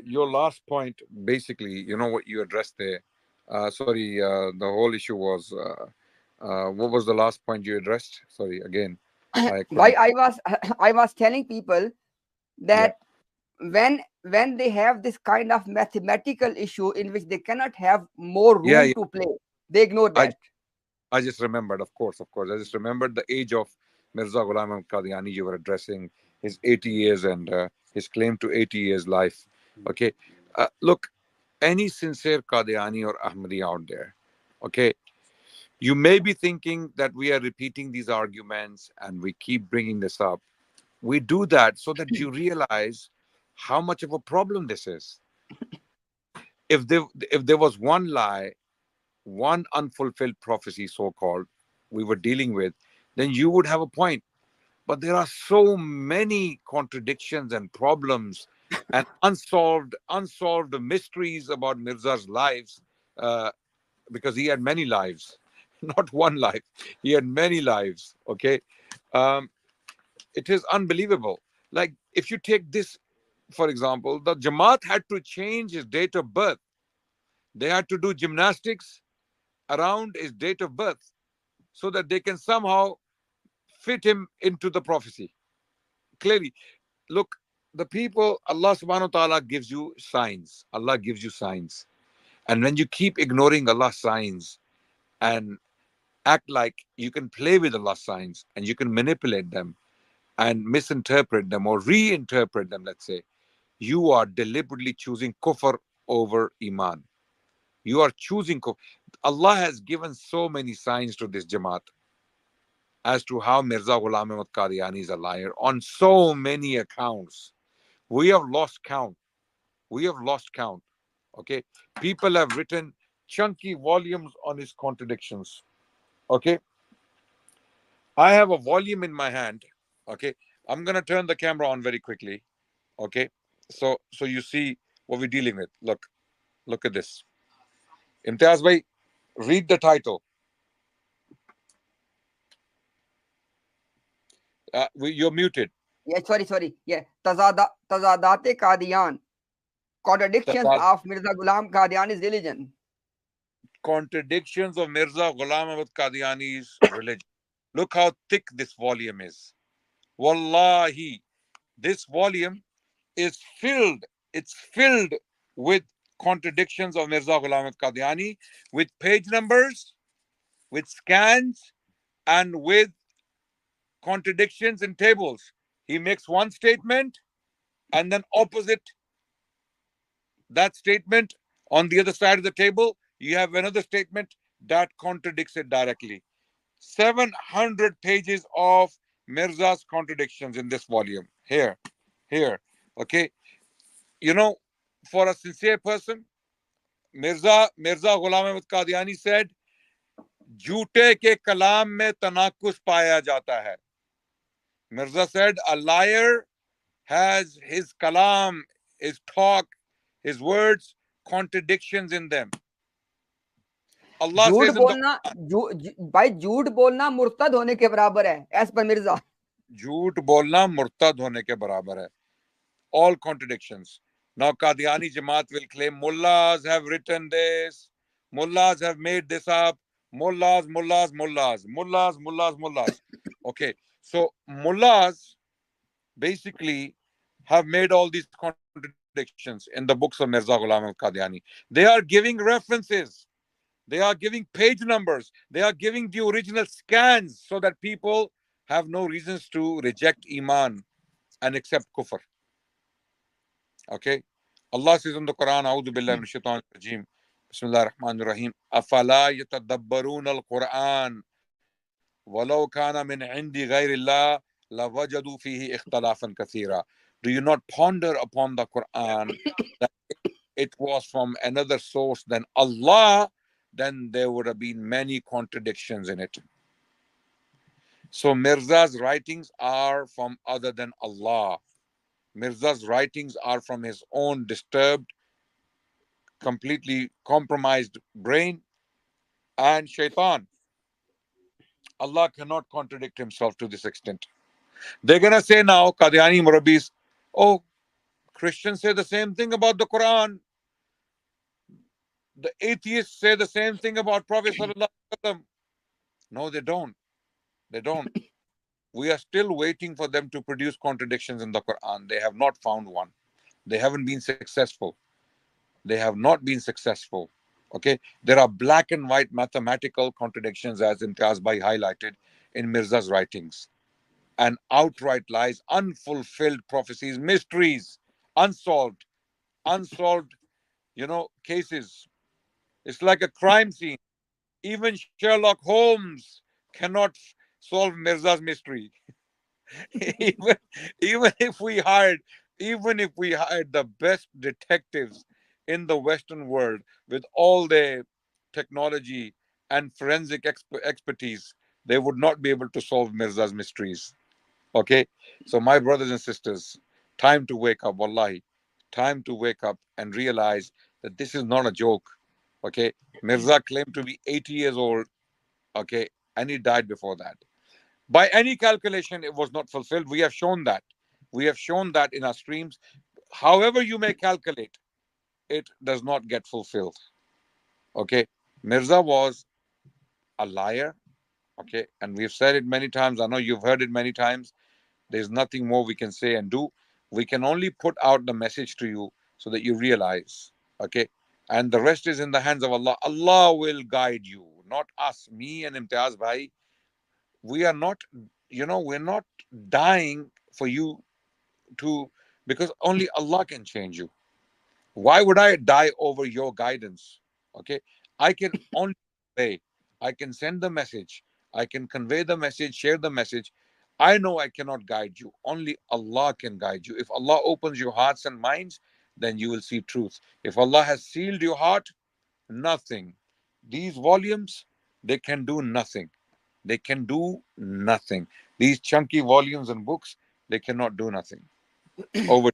your last point, basically, you know what you addressed there. Sorry, the whole issue was what was the last point you addressed? Sorry, again, I Why couldn't. I was I was telling people Yeah, that when they have this kind of mathematical issue in which they cannot have more yeah, room yeah. to play, they ignore I that. I just remembered, of course. I just remembered the age of Mirza Ghulam Ahmad Qadiani. You were addressing his 80 years and his claim to 80 years life. Okay, look, any sincere Qadiani or Ahmadi out there, okay, you may be thinking that we are repeating these arguments and we keep bringing this up. We do that so that you realize how much of a problem this is. If there was one lie, one unfulfilled prophecy, so called, we were dealing with, then you would have a point. But there are so many contradictions and problems and unsolved mysteries about Mirza's lives, uh, because he had many lives, not one life. He had many lives. Okay, um, it is unbelievable. Like if you take this, for example, the Jamaat had to change his date of birth. They had to do gymnastics around his date of birth so that they can somehow fit him into the prophecy. Clearly, look, the people, Allah subhanahu wa ta'ala gives you signs. Allah gives you signs. And when you keep ignoring Allah's signs and act like you can play with Allah's signs and you can manipulate them and misinterpret them or reinterpret them, let's say, you are deliberately choosing kufr over iman. You are choosing kufr. Allah has given so many signs to this Jamaat as to how Mirza Ghulam Ahmad Qadiani is a liar on so many accounts. We have lost count. We have lost count. Okay. People have written chunky volumes on his contradictions. Okay. I have a volume in my hand. Okay. I'm gonna turn the camera on very quickly. Okay. So you see what we're dealing with. Look at this. Imtiaz bhai, read the title. You're muted. Yeah, sorry. Yeah, Tazadate Qadian, contradictions of Mirza Ghulam Qadiani's religion. Contradictions of Mirza Ghulam Ahmad Qadiani's religion. Look how thick this volume is. Wallahi, this volume is filled, it's filled with contradictions of Mirza Ghulam Ahmad Qadiani, with page numbers, with scans, and with contradictions in tables. He makes one statement and then opposite that statement on the other side of the table, you have another statement that contradicts it directly. 700 pages of Mirza's contradictions in this volume. Here. Okay. You know, for a sincere person, Mirza Ghulam Ahmad Qadiani said, झूठे के कलाम में तनाकुस पाया जाता है. Mirza said, a liar has his kalam, his talk, his words, contradictions in them. Allah झूठ says in the बोलना भाई झूठ बोलना मुर्तद होने के बराबर है एज पर मिर्जा. झूठ बोलना मुर्तद होने के बराबर है. All contradictions. Now Qadiani Jamaat will claim mullahs have written this, mullahs have made this up, mullahs. Okay, so mullahs basically have made all these contradictions in the books of Mirza Ghulam al-Qadiani. They are giving references, they are giving page numbers, they are giving the original scans so that people have no reasons to reject Iman and accept kufr. Okay. Allah says in the Quran, A'udhu billahi min shaitan rajim. Bismillah ar-Rahman ar-Rahim. Afala yatadabbarun al-Quran. Walau kana min indi ghayrillah lawajadu fihi ikhtilafan kathira. Do you not ponder upon the Quran that it was from another source than Allah? Then there would have been many contradictions in it. So Mirza's writings are from other than Allah. Mirza's writings are from his own disturbed, completely compromised brain and shaitan. Allah cannot contradict himself to this extent. They're going to say now, Qadiyani Murabbis, oh, Christians say the same thing about the Quran. The atheists say the same thing about Prophet Sallallahu Alaihi Wasallam. No, they don't. They don't. We are still waiting for them to produce contradictions in the Quran. They have not found one. They haven't been successful. They have not been successful. Okay, there are black and white mathematical contradictions, as Imtiaz Bhai highlighted in Mirza's writings, and outright lies, unfulfilled prophecies, mysteries, unsolved, unsolved, cases. It's like a crime scene. Even Sherlock Holmes cannot solve Mirza's mystery. even even if we hired the best detectives in the Western world with all their technology and forensic expertise, they would not be able to solve Mirza's mysteries. Okay, so my brothers and sisters, time to wake up, wallahi, time to wake up and realize that this is not a joke. Okay, Mirza claimed to be 80 years old. Okay, and he died before that. By any calculation, it was not fulfilled. We have shown that. We have shown that in our streams. However, you may calculate, it does not get fulfilled. Okay. Mirza was a liar. Okay. And we've said it many times. I know you've heard it many times. There's nothing more we can say and do. We can only put out the message to you so that you realize. Okay. And the rest is in the hands of Allah. Allah will guide you, not us, me and Imtiaz Bhai. We are not, we're not dying for you to, because only Allah can change you. Why would I die over your guidance? Okay, I can only say, I can send the message, I can convey the message, share the message. I know I cannot guide you. Only Allah can guide you. If Allah opens your hearts and minds, then you will see truth. If Allah has sealed your heart, nothing. These volumes, they can do nothing. They can do nothing. These chunky volumes and books, they cannot do nothing. Over.